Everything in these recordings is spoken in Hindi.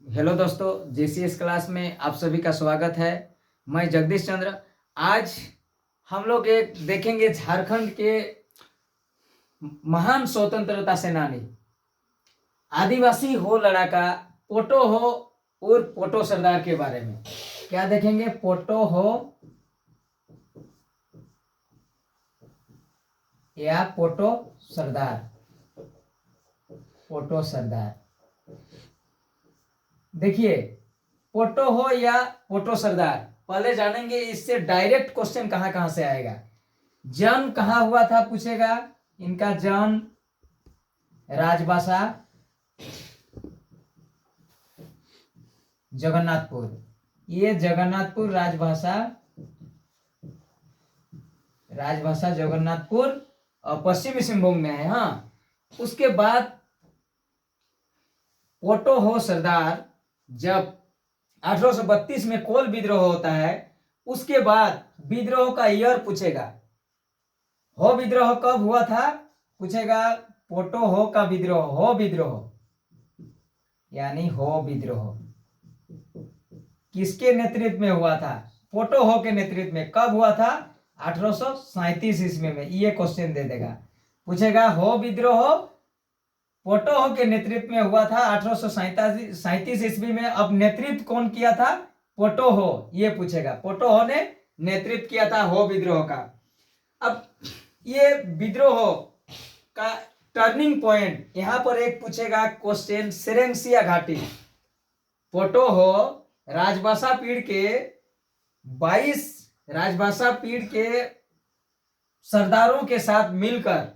हेलो दोस्तों, जेसीएस क्लास में आप सभी का स्वागत है। मैं जगदीश चंद्र। आज हम लोग एक देखेंगे झारखंड के महान स्वतंत्रता सेनानी, आदिवासी हो लड़ाका पोटो हो और पोटो सरदार के बारे में क्या देखेंगे। पोटो हो या पोटो सरदार। पोटो सरदार देखिए, पोटो हो या पोटो सरदार, पहले जानेंगे इससे डायरेक्ट क्वेश्चन कहां कहां से आएगा। जन्म कहां हुआ था पूछेगा। इनका जन्म राजबासा जगन्नाथपुर, ये जगन्नाथपुर राजभाषा जगन्नाथपुर और पश्चिमी सिंहभूम में है। हाँ, उसके बाद पोटो हो सरदार जब 1832 में कोल विद्रोह होता है, उसके बाद विद्रोह का ईयर पूछेगा। हो विद्रोह कब हुआ था पूछेगा। पोटो हो का विद्रोह, हो विद्रोह यानी हो विद्रोह किसके नेतृत्व में हुआ था? पोटो हो के नेतृत्व में। कब हुआ था? 1837 ईस्वी में। ये क्वेश्चन दे देगा, पूछेगा हो विद्रोह पोटो हो के नेतृत्व में हुआ था 1837 ईस्वी में। अब नेतृत्व कौन किया था? पोटो हो, ये पूछेगा। पोटो हो ने नेतृत्व किया था हो विद्रोह का। अब ये विद्रोह का टर्निंग पॉइंट यहां पर एक पूछेगा क्वेश्चन, सेरेंसिया घाटी। पोटो हो राजभाषा पीढ़ के 22 राजभाषा पीढ़ के सरदारों के साथ मिलकर,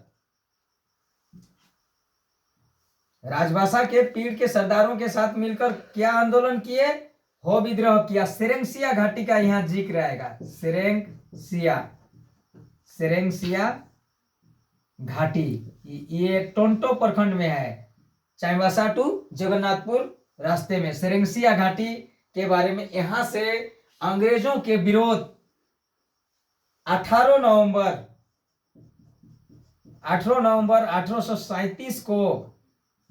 राजभाषा के पीढ़ के सरदारों के साथ मिलकर क्या आंदोलन किए? हो विद्रोह किया। सेरेंसिया घाटी का यहां जिक्र आएगा। सेरेंसिया घाटी ये टोंटो प्रखंड में है, चाईबासा टू जगन्नाथपुर रास्ते में। सेरेंसिया घाटी के बारे में यहां से अंग्रेजों के विरोध 18 नवंबर 1837 को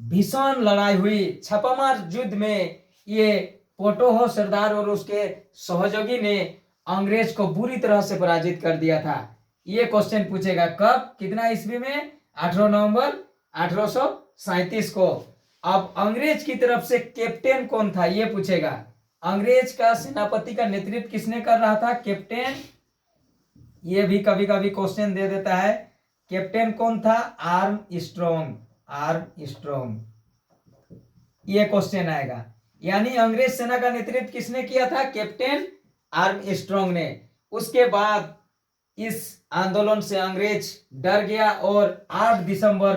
भीषण लड़ाई हुई। छापामार युद्ध में ये पोटो हो सरदार और उसके सहयोगी ने अंग्रेज को बुरी तरह से पराजित कर दिया था। ये क्वेश्चन पूछेगा कब, कितना ईस्वी में? 18 नवंबर 1837 को। अब अंग्रेज की तरफ से कैप्टन कौन था ये पूछेगा। अंग्रेज का सेनापति का नेतृत्व किसने कर रहा था? कैप्टन। ये भी कभी कभी क्वेश्चन दे देता है। कैप्टन कौन था? आर्मस्ट्रॉन्ग। ये क्वेश्चन आएगा। यानी अंग्रेज सेना का नेतृत्व किसने किया था? कैप्टन आर्मस्ट्रॉन्ग ने। उसके बाद इस आंदोलन से अंग्रेज डर गया और 8 दिसंबर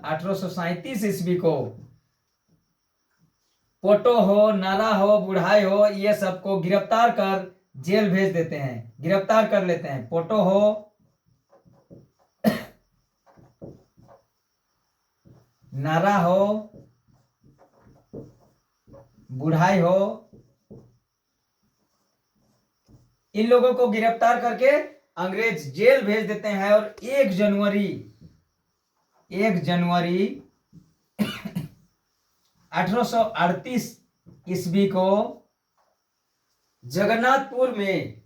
1837 ईस्वी को पोटो हो, नाला हो, बुढ़ाई हो, ये सबको गिरफ्तार कर जेल भेज देते हैं, गिरफ्तार कर लेते हैं। पोटो हो, नारा हो, बुढ़ाई हो, इन लोगों को गिरफ्तार करके अंग्रेज जेल भेज देते हैं। और 1 जनवरी 1838 ईस्वी को जगन्नाथपुर में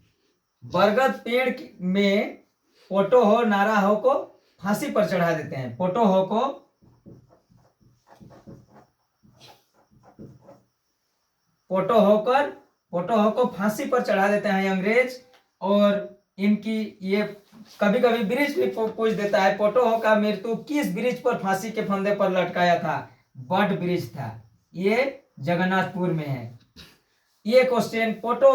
बरगद पेड़ में पोटो हो, नारा हो को फांसी पर चढ़ा देते हैं। पोटो हो को फांसी पर चढ़ा देते हैं अंग्रेज। और इनकी ये कभी कभी ब्रिज भी पूछ देता है, पोटो हो का मृत्यु किस ब्रिज पर फांसी के फंदे पर लटकाया था? बड ब्रिज था, ये जगन्नाथपुर में है। ये क्वेश्चन पोटो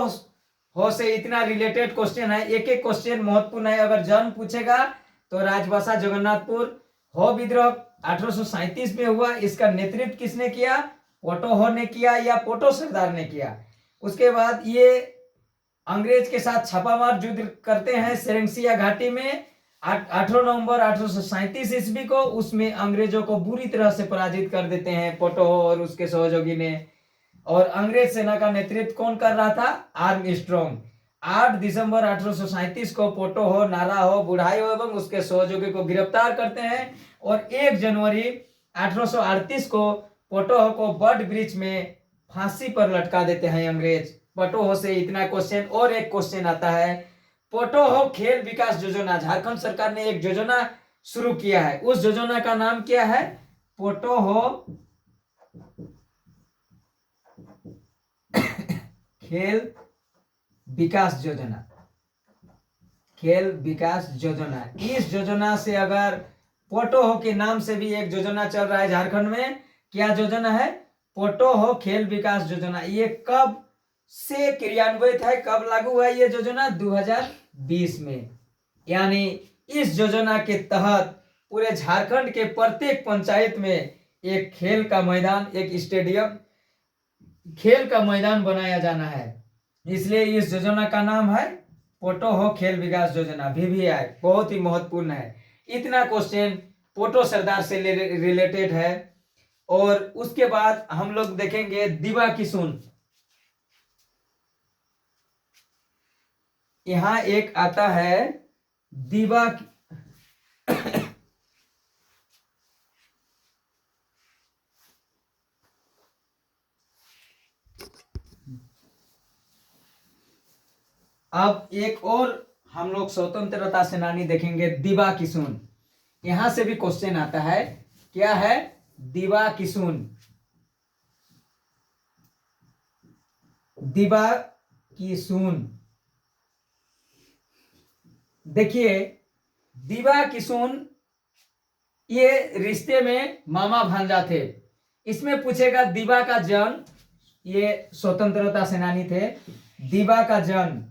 हो से इतना रिलेटेड क्वेश्चन है। एक एक क्वेश्चन महत्वपूर्ण है। अगर जन्म पूछेगा तो राजभाषा जगन्नाथपुर। हो विद्रोह 1837 में हुआ, इसका नेतृत्व किसने किया? पोटो हो ने किया या पोटो सरदार ने किया। उसके बाद ये अंग्रेज के साथ छापामार युद्ध करते हैं सेरेंसिया घाटी में 18 नवंबर 1837 ईस्वी को। उसमें अंग्रेजों को बुरी तरह से पराजित कर देते हैं पोटो हो और उसके सहयोगी ने। और अंग्रेज सेना का नेतृत्व कौन कर रहा था? आर्मस्ट्रॉन्ग। 8 दिसंबर 1837 को पोटो हो, नारा हो, बुढ़ाई हो एवं उसके सहयोगी को गिरफ्तार करते हैं। और 1 जनवरी 1838 को पोटोहो को बट ब्रिज में फांसी पर लटका देते हैं अंग्रेज। पोटोहो से इतना क्वेश्चन। और एक क्वेश्चन आता है, पोटोहो खेल विकास योजना, झारखंड सरकार ने एक योजना शुरू किया है, उस योजना का नाम क्या है? पोटोहो खेल विकास योजना। खेल विकास योजना, इस योजना से अगर पोटोहो के नाम से भी एक योजना चल रहा है झारखंड में, क्या योजना है? पोटोहो खेल विकास योजना। ये कब से क्रियान्वित है, कब लागू हुआ ये योजना? 2020 में। यानी इस योजना के तहत पूरे झारखंड के प्रत्येक पंचायत में एक खेल का मैदान, एक स्टेडियम, खेल का मैदान बनाया जाना है। इसलिए इस योजना का नाम है पोटोहो खेल विकास योजना। VVI बहुत ही महत्वपूर्ण है। इतना क्वेश्चन पोटो सरदार से रिलेटेड है। और उसके बाद हम लोग देखेंगे दिवा किशुन। यहां एक आता है दिवा अब एक और हम लोग स्वतंत्रता सेनानी देखेंगे, दिवा किशुन। यहां से भी क्वेश्चन आता है, क्या है? दिवा किशुन। दिवा किशुन, देखिए दिवा किशुन ये रिश्ते में मामा भांजा थे। इसमें पूछेगा दिवा का जन्म, ये स्वतंत्रता सेनानी थे। दिवा का जन्म,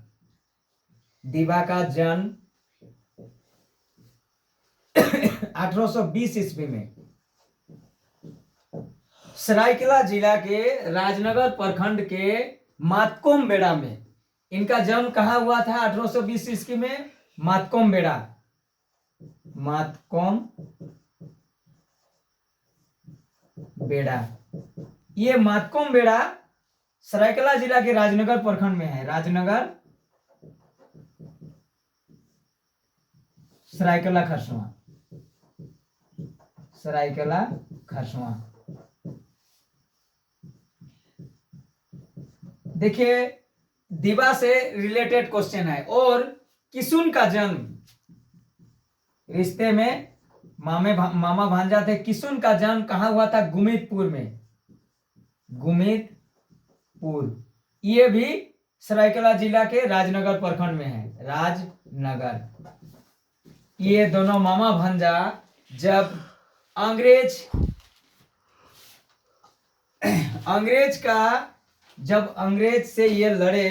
दिवा का जन्म 1820 ईस्वी में सरायकेला जिला के राजनगर प्रखंड के मातकोम बेड़ा में। इनका जन्म कहाँ हुआ था? 1820 ईस्वी में मातकोम बेड़ा, मातकोम बेड़ा। ये मातकोम बेड़ा सरायकेला जिला के राजनगर प्रखंड में है। राजनगर, सरायकेला खरसवां, सरायकेला खरसवां। देखिए दिवा से रिलेटेड क्वेश्चन है। और किशुन का जन्म, रिश्ते में मामा भांजा थे। किशुन का जन्म कहाँ हुआ था? गुमितपुर में, गुमितपुर। ये भी सरायकेला जिला के राजनगर प्रखंड में है, राजनगर। ये दोनों मामा भांजा जब अंग्रेज से ये लड़े,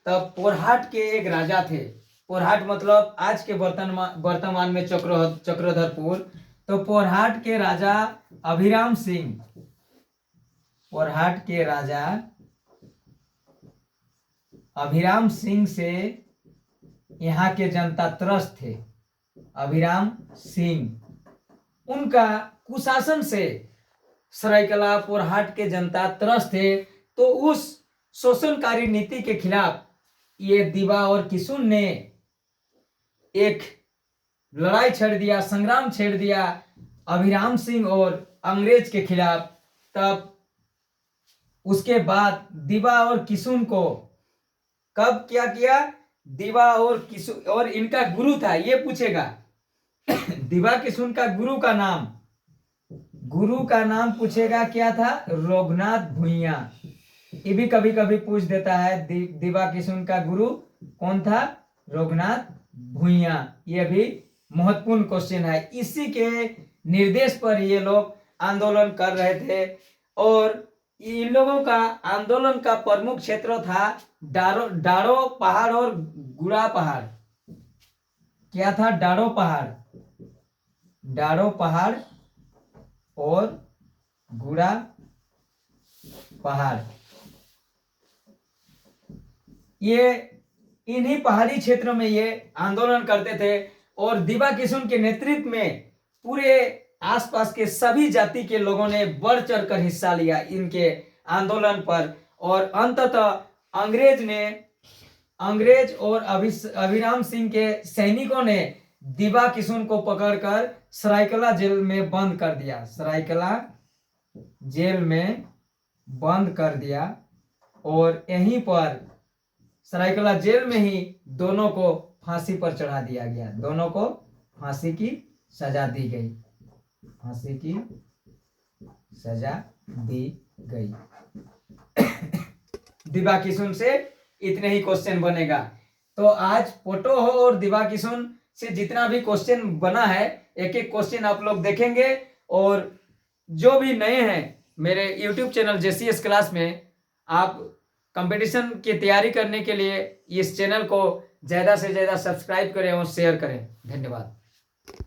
तब पोरहाट के एक राजा थे। पोरहाट मतलब आज के वर्तमान में चक्रधरपुर। तो पोरहाट के राजा अभिराम सिंह, पोरहाट के राजा अभिराम सिंह से यहाँ के जनता त्रस्त थे। अभिराम सिंह, उनका कुशासन से सरायकेला पोरहाट के जनता त्रस्त थे। तो उस शोषणकारी नीति के खिलाफ ये दिवा और किशुन ने एक लड़ाई छेड़ दिया, संग्राम छेड़ दिया अभिराम सिंह और अंग्रेज के खिलाफ। तब उसके बाद दिवा और किशुन को कब क्या किया? दिवा और किशुन, और इनका गुरु था, ये पूछेगा दिवा किशुन का गुरु का नाम, गुरु का नाम पूछेगा, क्या था? रघुनाथ भुइयां। ये भी कभी कभी पूछ देता है। दिवा किशुन का गुरु कौन था? रघुनाथ भुइयां। ये भी महत्वपूर्ण क्वेश्चन है। इसी के निर्देश पर ये लोग आंदोलन कर रहे थे। और इन लोगों का आंदोलन का प्रमुख क्षेत्र था डारो पहाड़ और गुड़ा पहाड़। क्या था? डारो पहाड़ और गुड़ा पहाड़। ये इन्हीं पहाड़ी क्षेत्र में ये आंदोलन करते थे। और दिवा किशुन के नेतृत्व में पूरे आसपास के सभी जाति के लोगों ने बढ़ चढ़कर हिस्सा लिया इनके आंदोलन पर। और अंततः अंग्रेज और अभिराम सिंह के सैनिकों ने दिवा किशुन को पकड़कर सरायकेला जेल में बंद कर दिया। सरायकेला जेल में बंद कर दिया और यहीं पर सरायकला जेल में ही दोनों को फांसी पर चढ़ा दिया गया। दोनों को फांसी की सजा दी गई। फांसी की सजा दी गई। दिवा किशुन से इतने ही क्वेश्चन बनेगा। तो आज पोटो हो और दिवा किशुन से जितना भी क्वेश्चन बना है, एक एक क्वेश्चन आप लोग देखेंगे। और जो भी नए हैं मेरे YouTube चैनल JCS क्लास में, आप कंपटीशन की तैयारी करने के लिए इस चैनल को ज़्यादा से ज़्यादा सब्सक्राइब करें और शेयर करें। धन्यवाद।